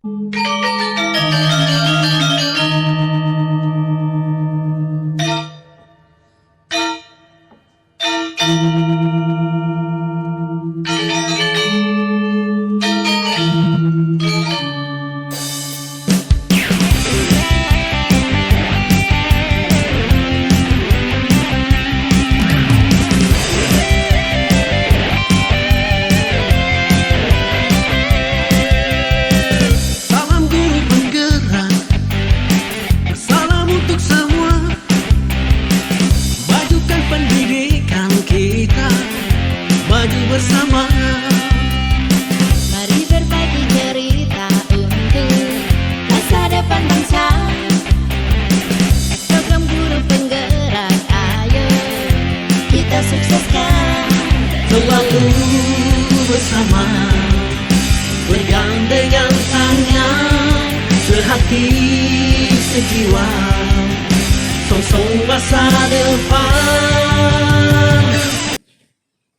Salam guru penggerak, salam untuk semua. Majukan pendidikan kita, maju bersama. Mari berbagi cerita untuk masa depan bangsa. Program guru penggerak, ayo kita sukseskan. Selalu bersama, bergandengan tangan, sehati sejiwa, songsong masa depan.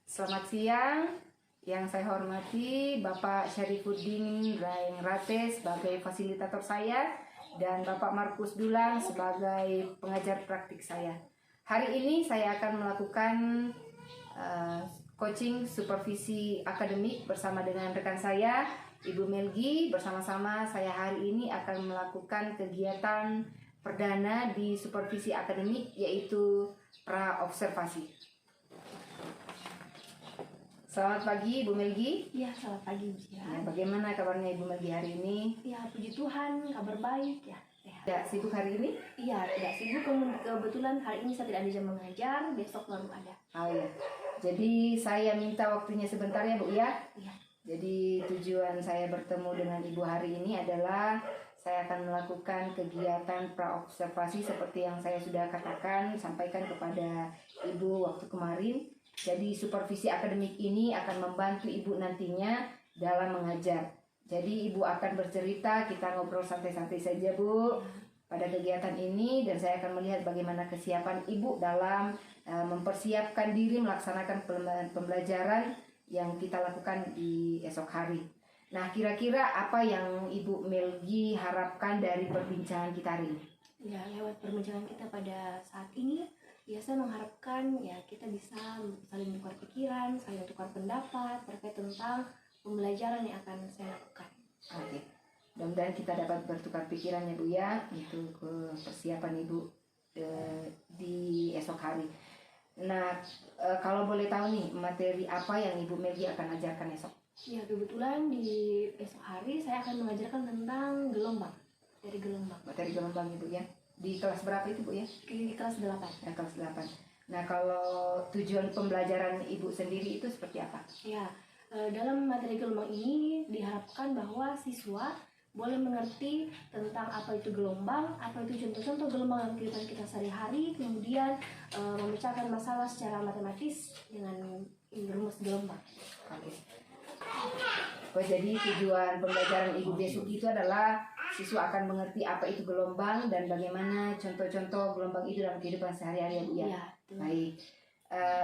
Selamat siang, yang saya hormati Bapak Syarifuddin Raeng-Rate sebagai fasilitator saya dan Bapak Markus Dulang sebagai pengajar praktik saya. Hari ini saya akan melakukan coaching supervisi akademik bersama dengan rekan saya, Ibu Melgi. Bersama-sama saya hari ini akan melakukan kegiatan perdana di supervisi akademik, yaitu pra-observasi. Selamat pagi Ibu Melgi. Ya, selamat pagi Bu Cia. Ya, bagaimana kabarnya Ibu Melgi hari ini? Ya, puji Tuhan, kabar baik ya. Tidak sibuk hari ini? Iya, tidak sibuk. Kebetulan hari ini saya tidak ada jam mengajar, besok baru ada. Oh iya. Jadi saya minta waktunya sebentar ya Bu ya. Iya. Jadi tujuan saya bertemu dengan Ibu hari ini adalah saya akan melakukan kegiatan pra-observasi seperti yang saya sudah sampaikan kepada Ibu waktu kemarin. Jadi supervisi akademik ini akan membantu Ibu nantinya dalam mengajar. Jadi Ibu akan bercerita, kita ngobrol santai-santai saja Bu pada kegiatan ini, dan saya akan melihat bagaimana kesiapan Ibu dalam mempersiapkan diri melaksanakan pembelajaran yang kita lakukan di esok hari. Nah, kira-kira apa yang Ibu Melgi harapkan dari perbincangan kita hari ini? Ya, lewat perbincangan kita pada saat ini, ya saya mengharapkan ya kita bisa saling bertukar pikiran, saling tukar pendapat terkait tentang pembelajaran yang akan saya lakukan. Oke. Mudah-mudahan kita dapat bertukar pikiran ya Bu ya untuk persiapan Ibu di esok hari. Nah, kalau boleh tahu nih, materi apa yang Ibu Melgi akan ajarkan esok? Ya, kebetulan di esok hari saya akan mengajarkan tentang gelombang. Dari gelombang. Materi gelombang Ibu ya. Di kelas berapa itu Bu ya? Di kelas 8. Kelas 8. Nah, kalau tujuan pembelajaran Ibu sendiri itu seperti apa? Ya, dalam materi gelombang ini diharapkan bahwa siswa boleh mengerti tentang apa itu gelombang, apa itu contoh-contoh gelombang dalam kehidupan kita sehari-hari, kemudian memecahkan masalah secara matematis dengan rumus gelombang. Oke. Oh, jadi tujuan pembelajaran Ibu besok itu adalah siswa akan mengerti apa itu gelombang dan bagaimana contoh-contoh gelombang itu dalam kehidupan sehari-hari ya Bu ya? Ya, Baik.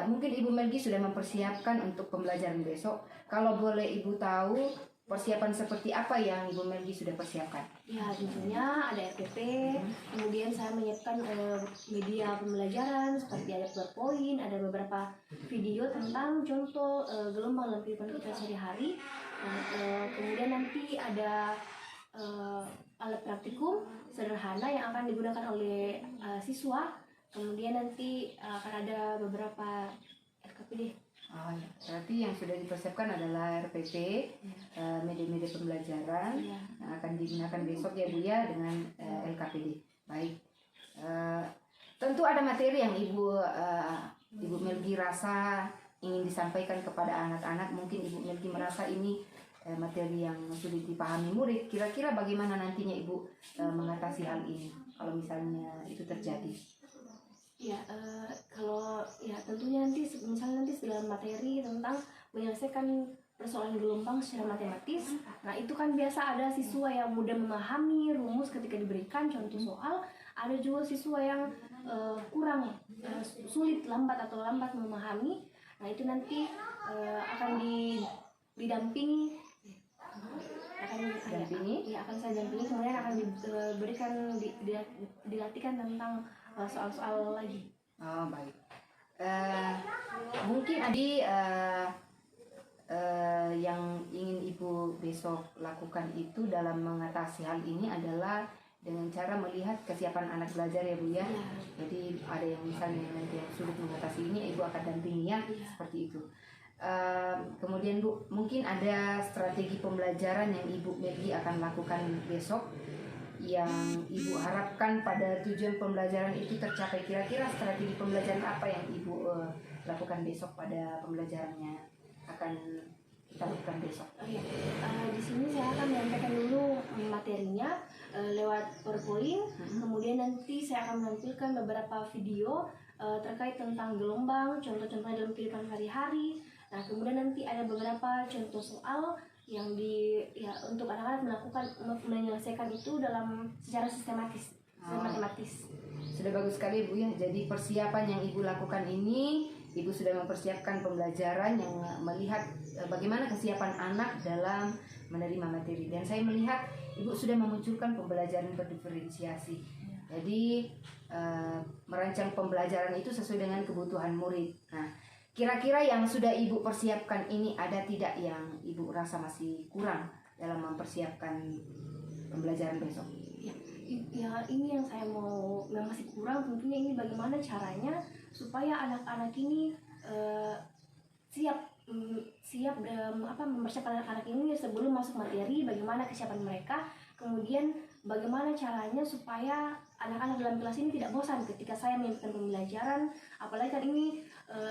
Mungkin Ibu Melgi sudah mempersiapkan untuk pembelajaran besok. Kalau boleh Ibu tahu, persiapan seperti apa yang Ibu Melgi sudah persiapkan? Ya, tentunya ada RPP, kemudian saya menyiapkan media pembelajaran seperti ada PowerPoint, ada beberapa video tentang contoh gelombang dalam kehidupan kita sehari-hari. Kemudian nanti ada alat praktikum sederhana yang akan digunakan oleh siswa. Kemudian nanti akan ada beberapa RKPD. Oh ya, berarti yang sudah dipersiapkan adalah RPP, media-media pembelajaran yang akan digunakan besok ya Bu ya dengan LKPD. Baik. Tentu ada materi yang Ibu Melgi rasa ingin disampaikan kepada anak-anak. Mungkin Ibu Melgi merasa ini materi yang sulit dipahami murid. Kira-kira bagaimana nantinya Ibu mengatasi hal ini kalau misalnya itu terjadi? Ya, kalau ya tentunya misalnya nanti dalam materi tentang menyelesaikan persoalan gelombang secara matematis. Nah, itu kan biasa ada siswa yang mudah memahami rumus ketika diberikan contoh soal, ada juga siswa yang kurang sulit, lambat memahami. Nah, itu nanti akan didampingi dampingi. Ya, akan saya dampingi, kemudian akan diberikan dilatihkan tentang soal-soal lagi. Oh baik. Mungkin Adi yang ingin Ibu besok lakukan itu dalam mengatasi hal ini adalah dengan cara melihat kesiapan anak belajar ya Bu ya. Jadi ada yang misalnya nanti yang sulit mengatasi ini, Ibu akan dampingi ya, seperti itu. Kemudian Bu, mungkin ada strategi pembelajaran yang Ibu Melgi akan lakukan besok yang Ibu harapkan pada tujuan pembelajaran itu tercapai. Kira-kira strategi pembelajaran apa yang Ibu lakukan besok pada pembelajarannya akan kita lakukan besok? Di sini saya akan menyampaikan dulu materinya lewat PowerPoint. Kemudian nanti saya akan menampilkan beberapa video terkait tentang gelombang, contoh-contoh dalam kehidupan sehari-hari. Nah, kemudian nanti ada beberapa contoh soal yang untuk anak-anak menyelesaikan itu dalam secara sistematis, matematis. Sudah bagus sekali Bu ya. Jadi persiapan yang Ibu lakukan ini, Ibu sudah mempersiapkan pembelajaran yang melihat bagaimana kesiapan anak dalam menerima materi. Dan saya melihat Ibu sudah memunculkan pembelajaran berdiferensiasi. Jadi merancang pembelajaran itu sesuai dengan kebutuhan murid. Nah, kira-kira yang sudah Ibu persiapkan ini ada tidak yang Ibu rasa masih kurang dalam mempersiapkan pembelajaran besok? Ya, ini yang saya mau, yang masih kurang tentunya ini bagaimana caranya supaya anak-anak ini siap mempersiapkan anak-anak ini sebelum masuk materi, bagaimana kesiapan mereka, kemudian bagaimana caranya supaya anak-anak dalam kelas ini tidak bosan ketika saya menyampaikan pembelajaran, apalagi kan ini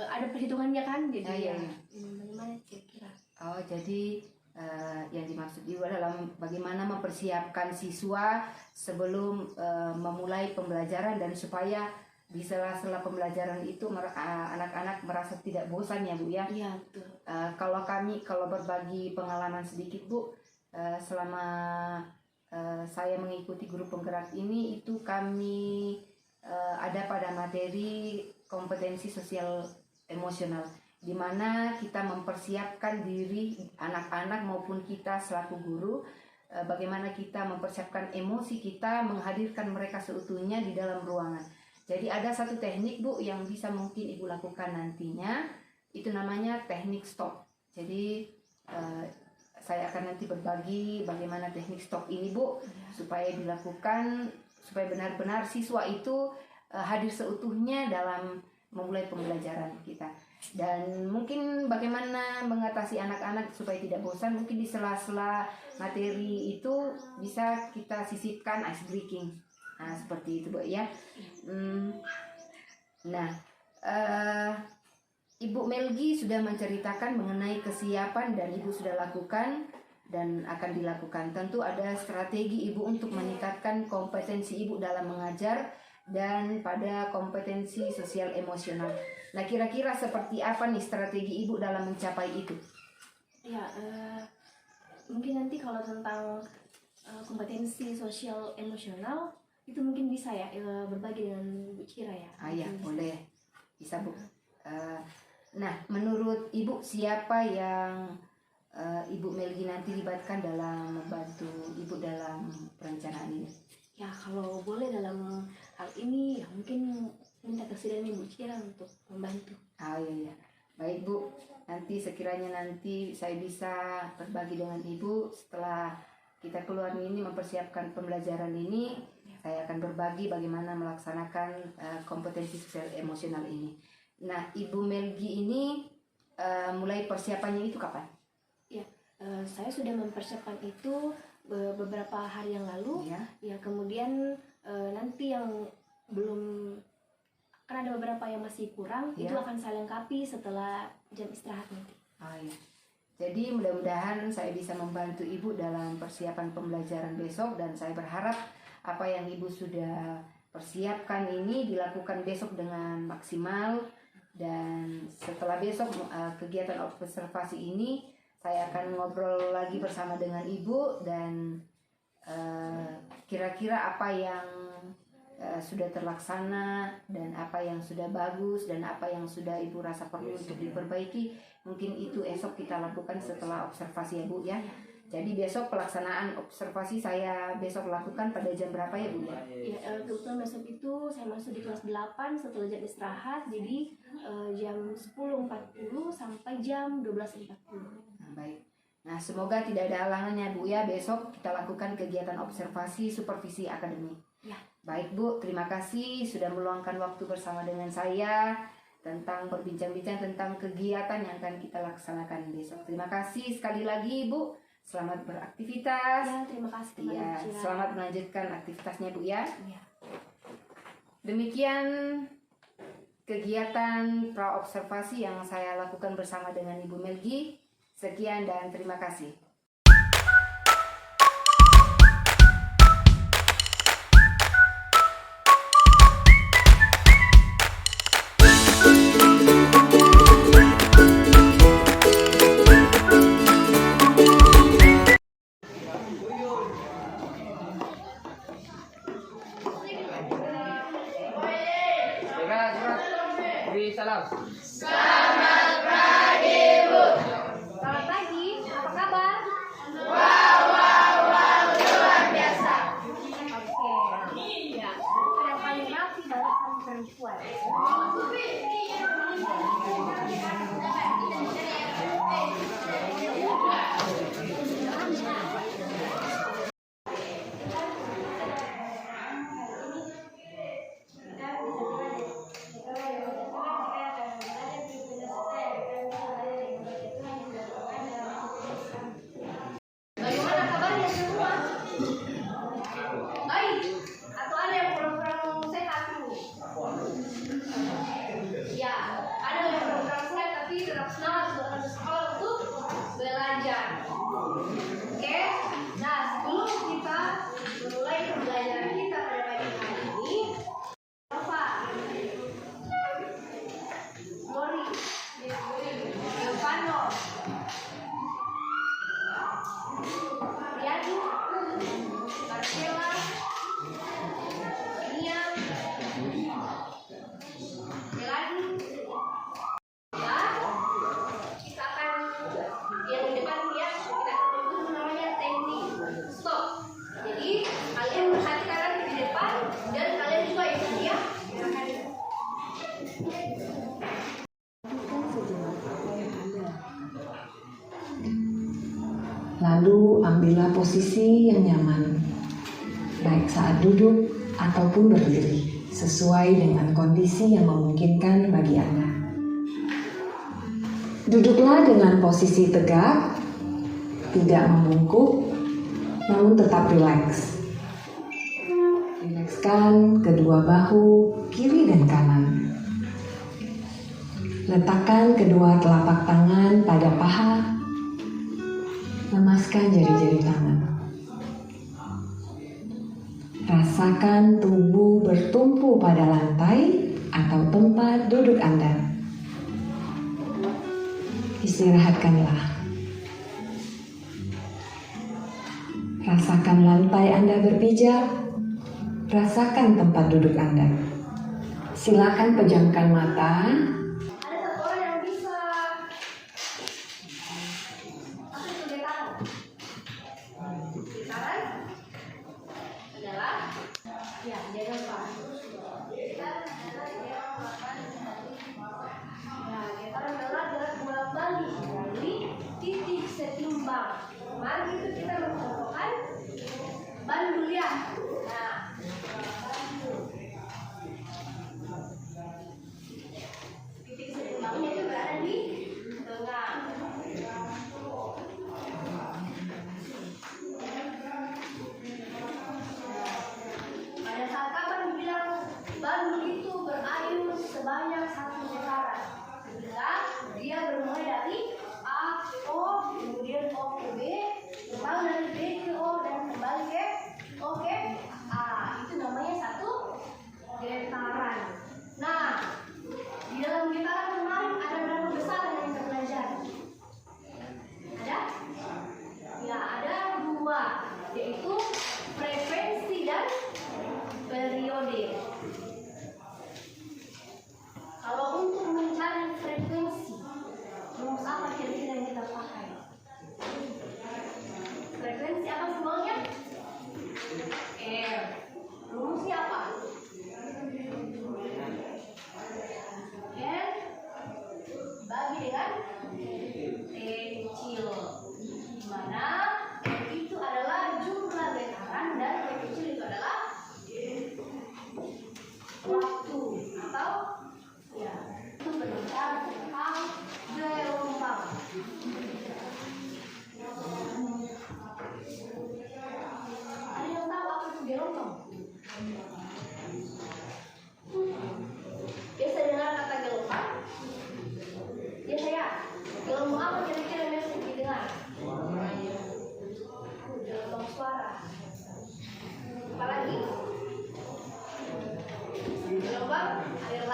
ada perhitungannya kan, jadi bagaimana kira-kira? Oh, jadi yang dimaksud Ibu adalah bagaimana mempersiapkan siswa sebelum memulai pembelajaran dan supaya di sela-sela pembelajaran itu anak-anak merasa tidak bosan ya Bu ya. Iya betul. Kalau berbagi pengalaman sedikit Bu, selama saya mengikuti grup penggerak ini itu kami ada pada materi kompetensi sosial emosional, di mana kita mempersiapkan diri anak-anak maupun kita selaku guru, bagaimana kita mempersiapkan emosi kita, menghadirkan mereka seutuhnya di dalam ruangan. Jadi ada satu teknik Bu yang bisa mungkin Ibu lakukan nantinya, itu namanya teknik stop. Jadi saya akan nanti berbagi bagaimana teknik stop ini Bu, supaya dilakukan, supaya benar-benar siswa itu hadir seutuhnya dalam memulai pembelajaran kita. Dan mungkin bagaimana mengatasi anak-anak supaya tidak bosan, mungkin di sela-sela materi itu bisa kita sisipkan ice breaking. Nah, seperti itu Bu ya. Nah, Ibu Melgi sudah menceritakan mengenai kesiapan dan Ibu sudah lakukan dan akan dilakukan. Tentu ada strategi Ibu untuk meningkatkan kompetensi Ibu dalam mengajar dan pada kompetensi sosial emosional. Nah, kira-kira seperti apa nih strategi Ibu dalam mencapai itu? Ya, mungkin nanti kalau tentang kompetensi sosial emosional itu mungkin bisa ya berbagi dengan Bu Cira ya. Ya, boleh, bisa Bu. Nah, menurut Ibu siapa yang Ibu Melgi nanti libatkan dalam membantu Ibu dalam perencanaan ini? Ya, kalau boleh dalam hal ini ya mungkin minta kesediaan Ibu Cira untuk membantu. Iya. Baik Bu, nanti sekiranya nanti saya bisa berbagi dengan Ibu setelah kita keluar ini mempersiapkan pembelajaran ini, saya akan berbagi bagaimana melaksanakan kompetensi sosial emosional ini. Nah, Ibu Melgi ini mulai persiapannya itu kapan? Ya, saya sudah mempersiapkan itu beberapa hari yang lalu. Ya, kemudian nanti yang belum, karena ada beberapa yang masih kurang, itu akan saya lengkapi setelah jam istirahat nanti. Iya. Jadi mudah-mudahan saya bisa membantu Ibu dalam persiapan pembelajaran besok, dan saya berharap apa yang Ibu sudah persiapkan ini dilakukan besok dengan maksimal. Dan setelah besok kegiatan observasi ini, saya akan ngobrol lagi bersama dengan Ibu dan kira-kira apa yang sudah terlaksana dan apa yang sudah bagus dan apa yang sudah Ibu rasa perlu untuk diperbaiki. Mungkin itu esok kita lakukan setelah observasi ya Bu ya. Jadi besok pelaksanaan observasi saya besok lakukan pada jam berapa ya Bu? Ya, kebetulan besok itu saya masuk di kelas 8 setelah jam istirahat, jadi jam 10.40 sampai jam 12.40. Nah, baik. Nah, semoga tidak ada halangannya Bu ya, besok kita lakukan kegiatan observasi supervisi akademik. Ya. Baik Bu, terima kasih sudah meluangkan waktu bersama dengan saya tentang berbincang-bincang tentang kegiatan yang akan kita laksanakan besok. Terima kasih sekali lagi Bu. Selamat beraktivitas. Ya, terima kasih kepada Iya, Bu Cira. selamat melanjutkan aktivitasnya Bu ya. Ya. Demikian kegiatan praobservasi yang saya lakukan bersama dengan Ibu Melgi. Sekian dan terima kasih. Selamat pagi, apa kabar? Luar biasa. Oke. Ya, yang paling rapi balapan perempuan. Bagaimana kabarnya semua? Baik? Atau ada yang kurang-kurang sehat dulu? Ya, ada yang kurang-kurang sehat tapi tetap semangat untuk sekolah untuk belajar. Oke? Nah, sebelum kita memulai pembelajaran kita pada pagi hari ini, apa? Mori, Giovanni, Riyadi, Marcella, Nia, Melani. Ya, kita akan yang di depan ya, kita akan itu namanya teknik stop. Jadi kalian perhatikan di depan dan kalian juga ikut ya. Lalu ambillah posisi yang nyaman, baik saat duduk ataupun berdiri, sesuai dengan kondisi yang memungkinkan bagi Anda. Duduklah dengan posisi tegak, tidak membungkuk, namun tetap rileks. Rilekskan kedua bahu, kiri dan kanan. Letakkan kedua telapak tangan pada paha. Lemaskan jari-jari tangan. Rasakan tubuh bertumpu pada lantai atau tempat duduk Anda. Istirahatkanlah. Rasakan lantai Anda berpijak. Rasakan tempat duduk Anda. Silakan pejamkan mata. Ada satu orang yang bisa aku kegiatan. Gitaran adalah ya jangan lupa. Ya, gitaran adalah gerak bolak-balik dari titik setimbang. Mari itu kita mencontohkan bandul ya. Nah, titik setimbangnya itu berada di tengah. Pada saat kapan bilang bandul itu berayun sebanyak 1 putaran? Ketika dia bermulai dari A ke O, kemudian O ke B, kembali dari B ke O dan kembali ke O ke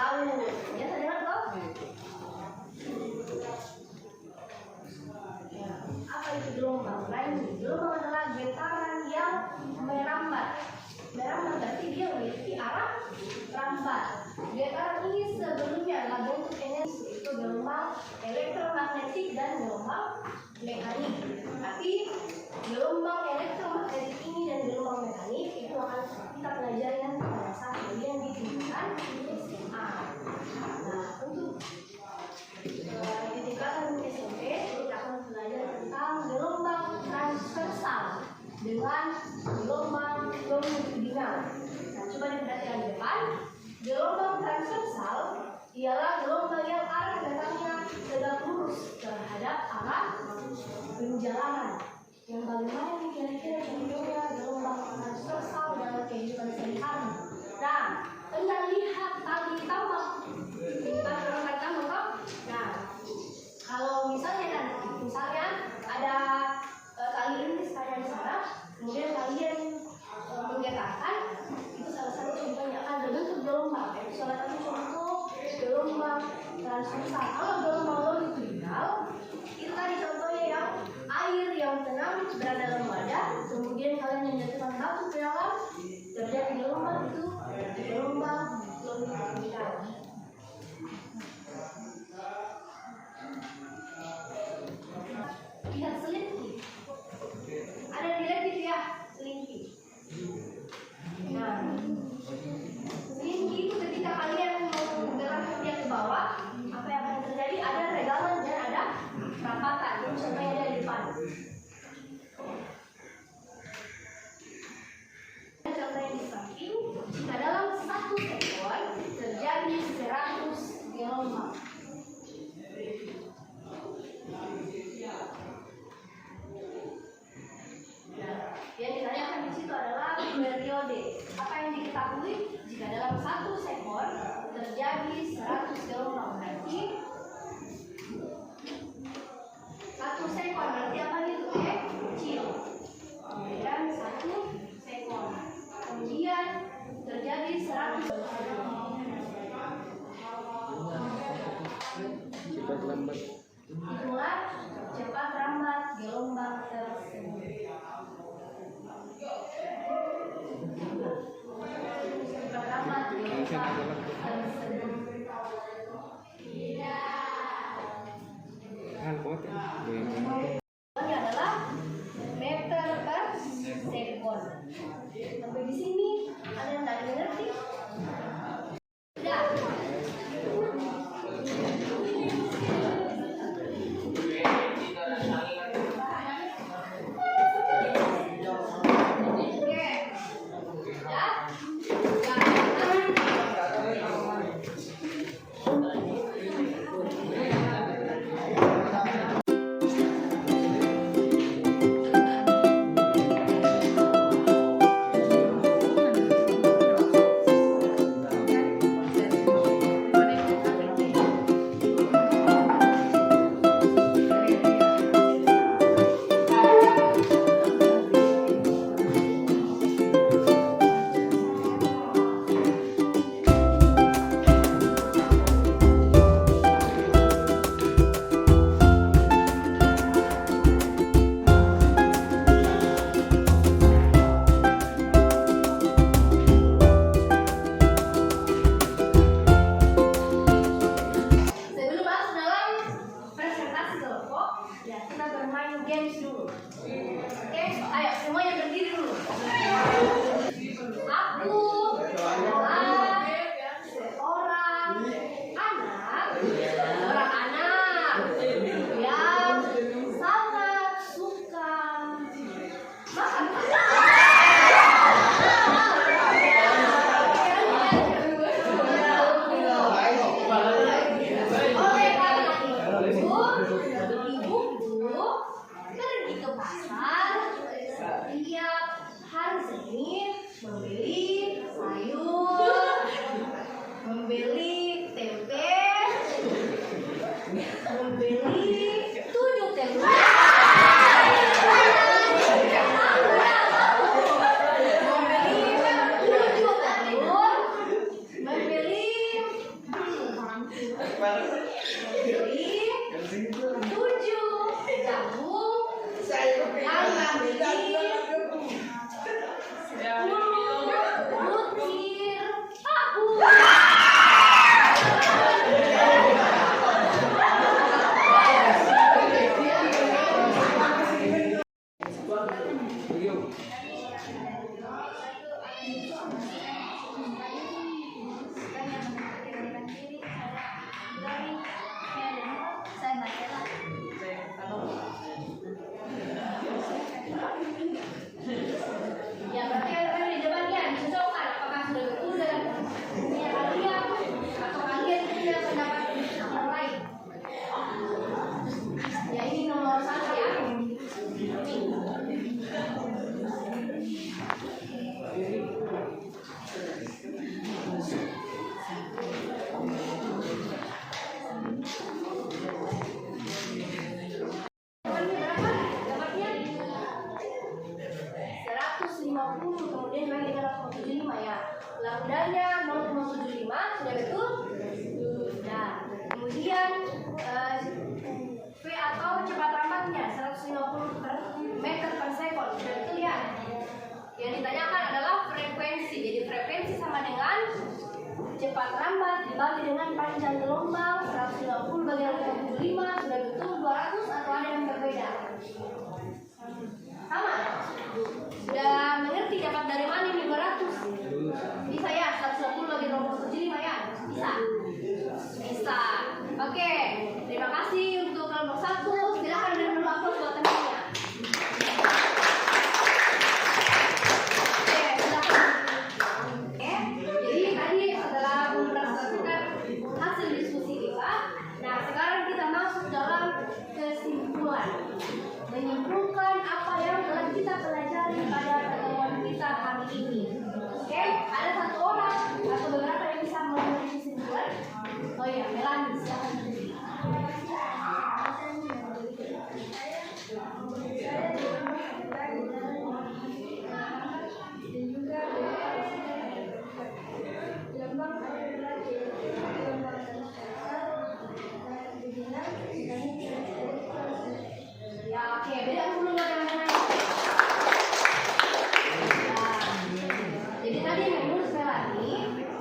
laut. Ya, saya dengar toh? Ya, apa itu gelombang? Nah, ini gelombang adalah getaran yang merambat. Merambat berarti dia memiliki arah rambat. Getaran ini sebelumnya adalah bentuk energi, itu gelombang elektromagnetik dan gelombang mekanik. Tapi gelombang elektromagnetik ini dan gelombang mekanik itu akan kita pelajari nanti pada saat kalian di tingkatan SMA. Nah, untuk di tingkatan SMP kita akan belajar tentang gelombang transversal dengan gelombang longitudinal. Nah, coba diperhatikan di depan. Gelombang transversal ialah gelombang yang arah datangnya tegak lurus terhadap arah penjalanan. Yang bagaimana nih kira-kira contohnya gelombang transversal dalam kehidupan sehari-hari? Nah, Anda lihat tali tambang. Kita tali tambang toh? Nah, kalau misalnya kan, misalnya ada tali ini saya di sana, kemudian kalian menggetarkan, itu salah satu contohnya akan berbentuk gelombang. Itu salah satu contoh gelombang transversal. Kalau gelombang longitudinal, itu tadi contohnya yang air yang tenang berada dalam wadah, kemudian kalian menjatuhkan batu ke dalam, terjadi gelombang, itu gelombang longitudinal. Lihat selingki. Ada yang dilihat ya, selingki. Nah, selingki itu ketika kalian menggerakkan dia ke bawah, apa yang akan terjadi? Ada regalan dan ada rapatan. Ini contohnya ada di depan. Contohnya di samping. Jika dalam 1 sekon terjadi 100 gelombang. Yang ditanyakan di situ adalah periode. Apa yang diketahui jika dalam 1 sekon terjadi 100 gelombang? Berarti 1 sekon berarti apa itu? Kecil. Kemudian 1 sekon. Kemudian terjadi 100 cepat lambat. Itulah cepat lambat gelombang tersebut. Cepat lambat gelombang tersebut. Ini adalah meter per sekon. Sampai di sini ada yang tak mengerti? Tidak. kemudian dibagi dengan 0,75 ya. Lambdanya 0,75 sudah betul? Nah, kemudian V atau cepat rambatnya 150 meter per sekon, sudah betul ya? Yang ditanyakan adalah frekuensi. Jadi frekuensi sama dengan cepat rambat dibagi dengan panjang gelombang 150 bagi 0,75, sudah betul 200 atau ada yang berbeda? Sama? Sudah mengerti dapat dari mana ini 200? Bisa ya 150 bagi 0,75 ya? Bisa? Bisa. Oke, terima kasih untuk kelompok 1. Silakan dan dulu upload buat temannya. Oke, silakan. Oke, jadi tadi setelah mempresentasikan hasil diskusi kita, nah sekarang kita masuk dalam kesimpulan. Menyimpulkan apa yang telah kita pelajari pada pertemuan kita hari ini. Oke, ada satu orang atau beberapa yang bisa memberi kesimpulan? Oh iya, Melani, silakan. Ya, oke, beda dulu teman-teman. Jadi tadi menurut Melani,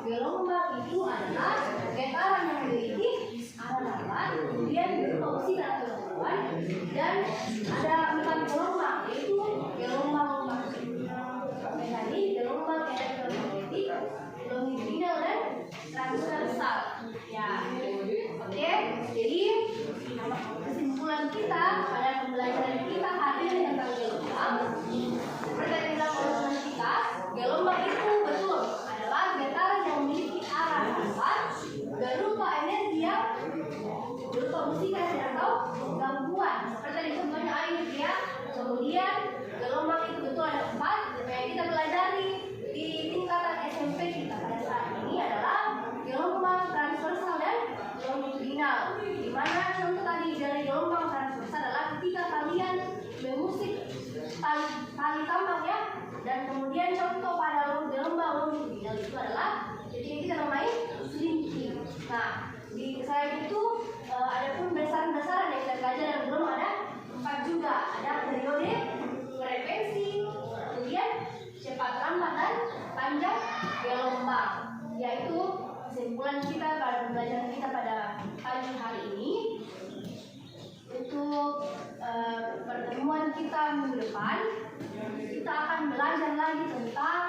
gelombang itu adalah getaran yang memiliki arah lambat, kemudian fungsi atau gangguan, dan ada 4 gelombang, yaitu gelombang mekanik, gelombang elektromagnetik, longitudinal dan transversal. Ya, oke. Jadi kesimpulan kita pada pembelajaran kita hari ini tentang gelombang, seperti yang dibilang oleh teman kita, gelombang itu betul adalah getaran yang memiliki arah lambat, berupa energi yang berupa musik atau gangguan, seperti di contohnya air ya. Kemudian gelombang itu betul ada 4 yang kita pelajari di tingkatan SMP kita pada saat ini adalah gelombang transversal dan longitudinal. Di mana contoh tadi dari gelombang transversal adalah ketika kalian memusik tali tambang ya, dan kemudian contoh pada gelombang longitudinal itu adalah jadi kita namai slinky. Nah, di selain itu ada pun besaran-besaran yang kita pelajari yang belum ada 4 juga. Ada periode, frekuensi, kemudian cepat rambat dan panjang gelombang. Yaitu kesimpulan kita pada pembelajaran kita pada pagi hari ini. Untuk pertemuan kita minggu depan, kita akan belajar lagi tentang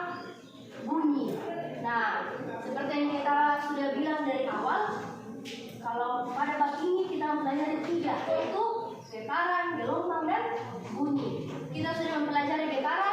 bunyi. Nah, seperti yang kita sudah bilang dari awal, kalau pada bab ini kita mempelajari 3, yaitu getaran, gelombang, dan bunyi. Kita sudah mempelajari getaran